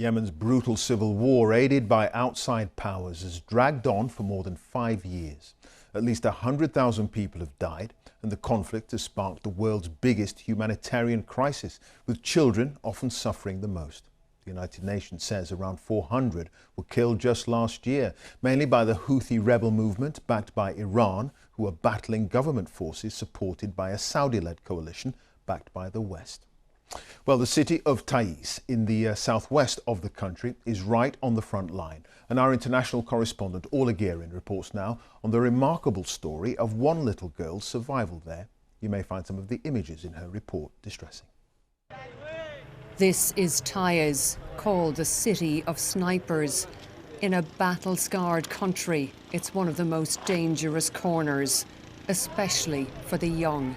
Yemen's brutal civil war, aided by outside powers, has dragged on for more than 5 years. At least 100,000 people have died, and the conflict has sparked the world's biggest humanitarian crisis, with children often suffering the most. The United Nations says around 400 were killed just last year, mainly by the Houthi rebel movement backed by Iran, who are battling government forces supported by a Saudi-led coalition backed by the West. Well, the city of Taiz in the southwest of the country is right on the front line. And our international correspondent Orla Guerin reports now on the remarkable story of one little girl's survival there. You may find some of the images in her report distressing. This is Taiz, called the City of Snipers. In a battle-scarred country, it's one of the most dangerous corners, especially for the young.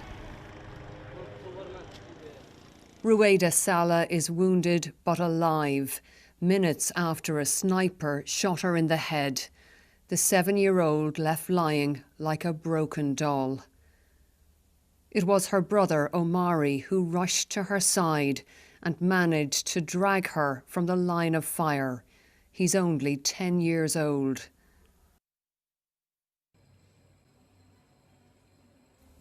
Ruwaida Salah is wounded but alive, minutes after a sniper shot her in the head. The 7-year-old left lying like a broken doll. It was her brother Omari who rushed to her side and managed to drag her from the line of fire. He's only 10 years old.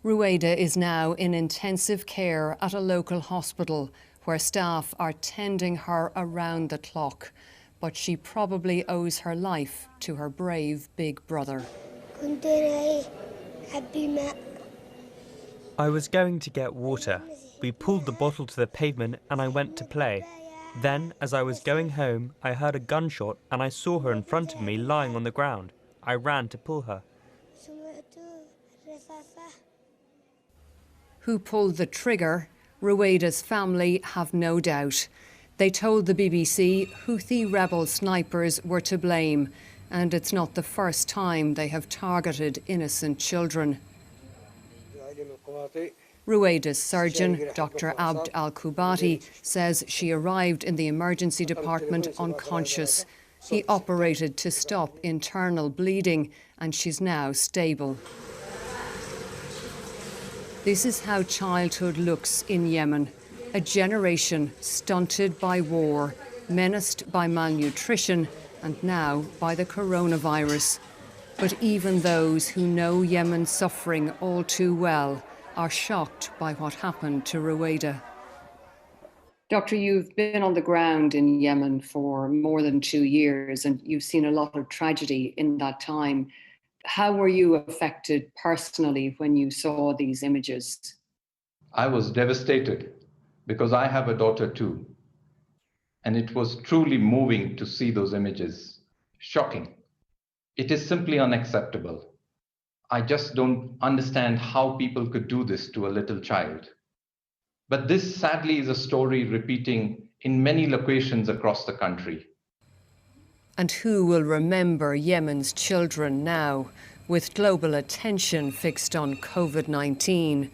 Ruwaida is now in intensive care at a local hospital where staff are tending her around the clock. But she probably owes her life to her brave big brother. I was going to get water. We pulled the bottle to the pavement and I went to play. Then, as I was going home, I heard a gunshot and I saw her in front of me lying on the ground. I ran to pull her. Who pulled the trigger? Ruwaida's family have no doubt. They told the BBC Houthi rebel snipers were to blame, and it's not the first time they have targeted innocent children. Ruwaida's surgeon, Dr. Abd al-Kubati, says she arrived in the emergency department unconscious. He operated to stop internal bleeding, and she's now stable. This is how childhood looks in Yemen. A generation stunted by war, menaced by malnutrition, and now by the coronavirus. But even those who know Yemen's suffering all too well are shocked by what happened to Ruwaida. Doctor, you've been on the ground in Yemen for more than 2 years, and you've seen a lot of tragedy in that time. How were you affected personally when you saw these images? I was devastated because I have a daughter too. And it was truly moving to see those images. Shocking. It is simply unacceptable. I just don't understand how people could do this to a little child. But this sadly is a story repeating in many locations across the country. And who will remember Yemen's children now, with global attention fixed on COVID-19?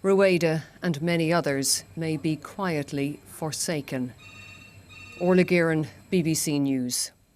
Ruwaida and many others may be quietly forsaken. Orla Guerin, BBC News.